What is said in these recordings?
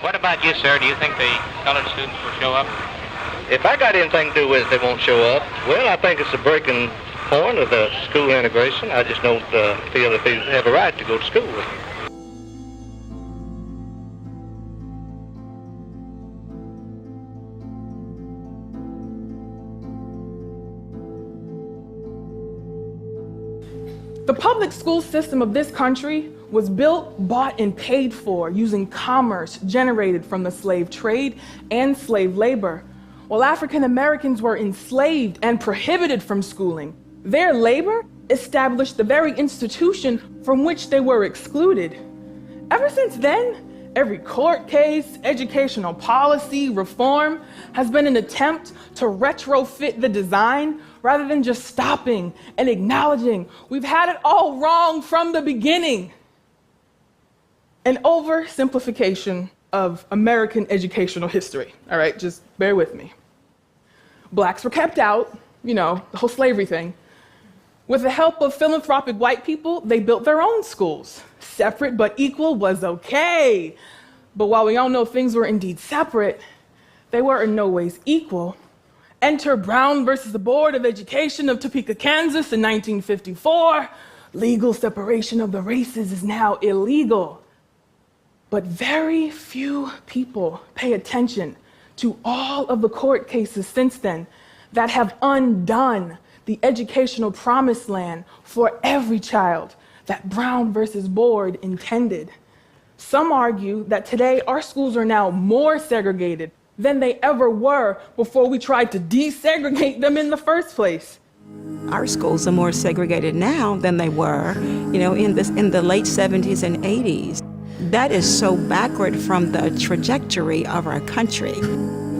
What about you, sir? Do you think the colored students will show up? If I got anything to do with it, they won't show up. Well, I think it's a breaking point of the school integration. I just don't feel that they have a right to go to school. The public school system of this country was built, bought, and paid for using commerce generated from the slave trade and slave labor. While African Americans were enslaved and prohibited from schooling, their labor established the very institution from which they were excluded. Ever since then, every court case, educational policy, reform has been an attempt to retrofit the design rather than just stopping and acknowledging we've had it all wrong from the beginning. An oversimplification of American educational history. All right, just bear with me. Blacks were kept out, you know, the whole slavery thing. With the help of philanthropic white people, they built their own schools. Separate but equal was okay. But while we all know things were indeed separate, they were in no ways equal. Enter Brown versus the Board of Education of Topeka, Kansas in 1954. Legal separation of the races is now illegal. But very few people pay attention to all of the court cases since then that have undone the educational promised land for every child that Brown versus Board intended. Some argue that today our schools are now more segregated than they ever were before we tried to desegregate them in the first place. Our schools are more segregated now than they were, you know, in the late 70s and 80s. That is so backward from the trajectory of our country.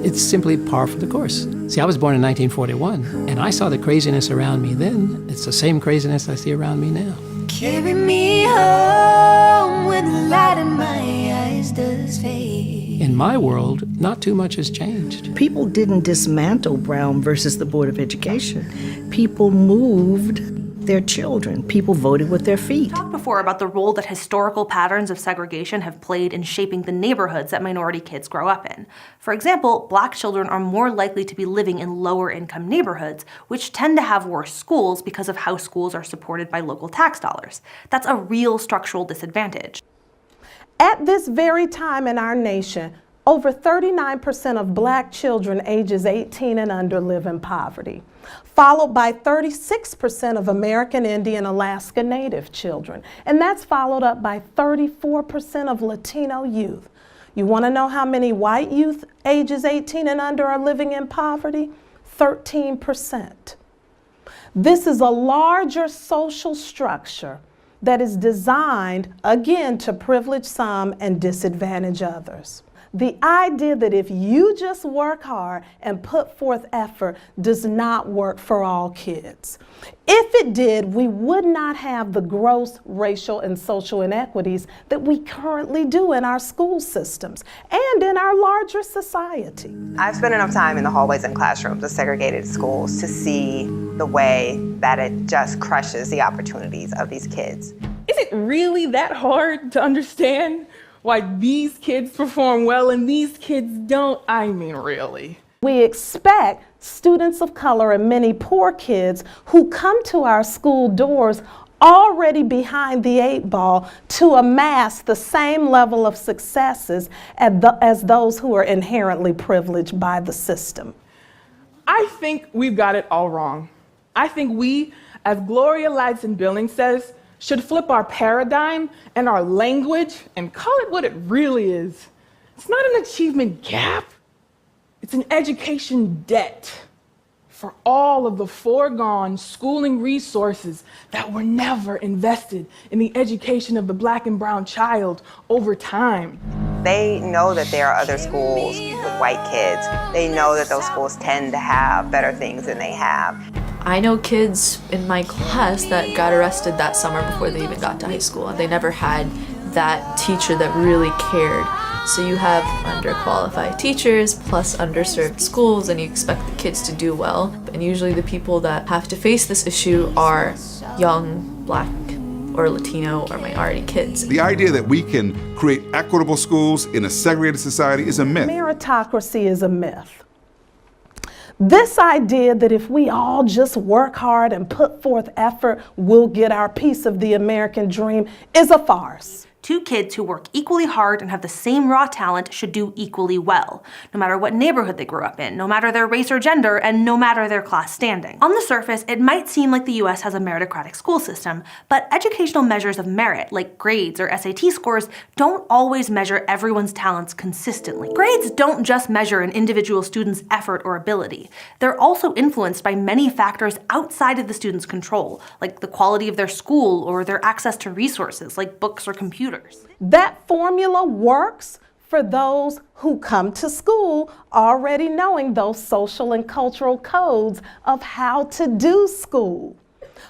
It's simply par for the course. See, I was born in 1941, and I saw the craziness around me then. It's the same craziness I see around me now. Carry me home when the light in my eyes does fade. In my world, not too much has changed. People didn't dismantle Brown versus the Board of Education. People moved their children. People voted with their feet. We talked before about the role that historical patterns of segregation have played in shaping the neighborhoods that minority kids grow up in. For example, Black children are more likely to be living in lower income neighborhoods, which tend to have worse schools because of how schools are supported by local tax dollars. That's a real structural disadvantage. At this very time in our nation, over 39% of Black children ages 18 and under live in poverty, followed by 36% of American Indian Alaska Native children, and that's followed up by 34% of Latino youth. You want to know how many white youth ages 18 and under are living in poverty? 13%. This is a larger social structure that is designed, again, to privilege some and disadvantage others. The idea that if you just work hard and put forth effort does not work for all kids. If it did, we would not have the gross racial and social inequities that we currently do in our school systems and in our larger society. I've spent enough time in the hallways and classrooms of segregated schools to see the way that it just crushes the opportunities of these kids. Is it really that hard to understand why these kids perform well and these kids don't? I mean, really. We expect students of color and many poor kids who come to our school doors already behind the 8 ball to amass the same level of successes as those who are inherently privileged by the system. I think we've got it all wrong. I think we, as Gloria Ladson-Billings says, should flip our paradigm and our language and call it what it really is. It's not an achievement gap. It's an education debt for all of the foregone schooling resources that were never invested in the education of the Black and brown child over time. They know that there are other schools with white kids. They know that those schools tend to have better things than they have. I know kids in my class that got arrested that summer before they even got to high school, and they never had that teacher that really cared. So you have underqualified teachers plus underserved schools, and you expect the kids to do well. And usually the people that have to face this issue are young Black or Latino or minority kids. The idea that we can create equitable schools in a segregated society is a myth. Meritocracy is a myth. This idea that if we all just work hard and put forth effort, we'll get our piece of the American dream is a farce. Two kids who work equally hard and have the same raw talent should do equally well, no matter what neighborhood they grew up in, no matter their race or gender, and no matter their class standing. On the surface, it might seem like the US has a meritocratic school system, but educational measures of merit, like grades or SAT scores, don't always measure everyone's talents consistently. Grades don't just measure an individual student's effort or ability. They're also influenced by many factors outside of the student's control, like the quality of their school or their access to resources, like books or computers. That formula works for those who come to school already knowing those social and cultural codes of how to do school.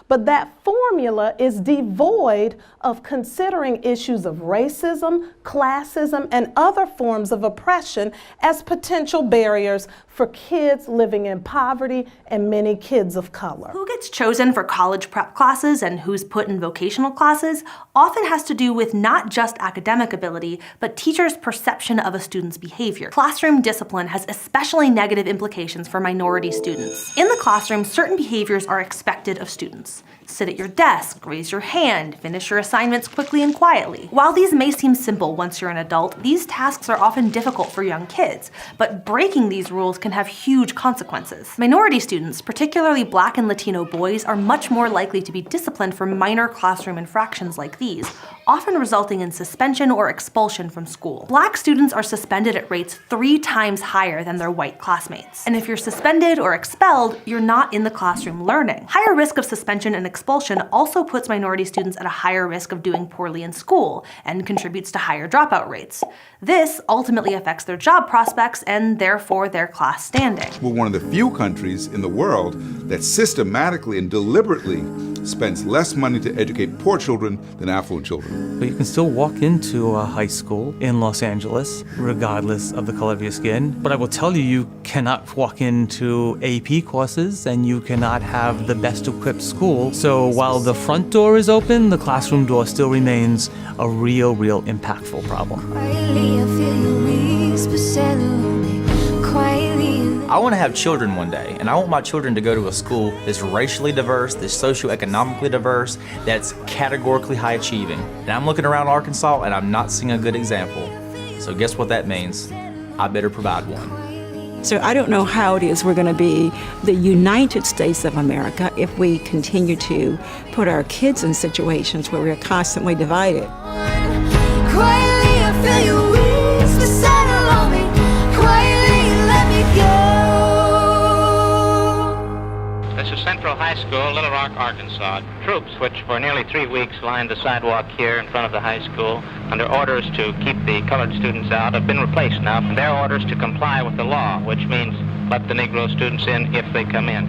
But that formula is devoid of considering issues of racism, classism, and other forms of oppression as potential barriers for kids living in poverty and many kids of color. Who gets chosen for college prep classes and who's put in vocational classes often has to do with not just academic ability, but teachers' perception of a student's behavior. Classroom discipline has especially negative implications for minority students. In the classroom, certain behaviors are expected of students. Sit at your desk, raise your hand, finish your assignments quickly and quietly. While these may seem simple once you're an adult, these tasks are often difficult for young kids, but breaking these rules can have huge consequences. Minority students, particularly Black and Latino boys, are much more likely to be disciplined for minor classroom infractions like these, often resulting in suspension or expulsion from school. Black students are suspended at rates 3 times higher than their white classmates. And if you're suspended or expelled, you're not in the classroom learning. Higher risk of suspension and expulsion also puts minority students at a higher risk of doing poorly in school and contributes to higher dropout rates. This ultimately affects their job prospects and therefore their class standing. We're one of the few countries in the world that systematically and deliberately spends less money to educate poor children than affluent children. But you can still walk into a high school in Los Angeles, regardless of the color of your skin. But I will tell you, you cannot walk into AP courses and you cannot have the best equipped school. So while the front door is open, the classroom door still remains a real impactful problem. I want to have children one day, and I want my children to go to a school that's racially diverse, that's socioeconomically diverse, that's categorically high achieving. And I'm looking around Arkansas and I'm not seeing a good example. So guess what that means? I better provide one. So I don't know how it is we're going to be the United States of America if we continue to put our kids in situations where we're constantly divided. Quietly, I feel your whisper settle on me. Quietly, let me go. This is Central High School, Little Rock, Arkansas. Troops, which for nearly 3 weeks lined the sidewalk here in front of the high school, under orders to keep the colored students out, have been replaced now. Their orders to comply with the law, which means let the Negro students in if they come in.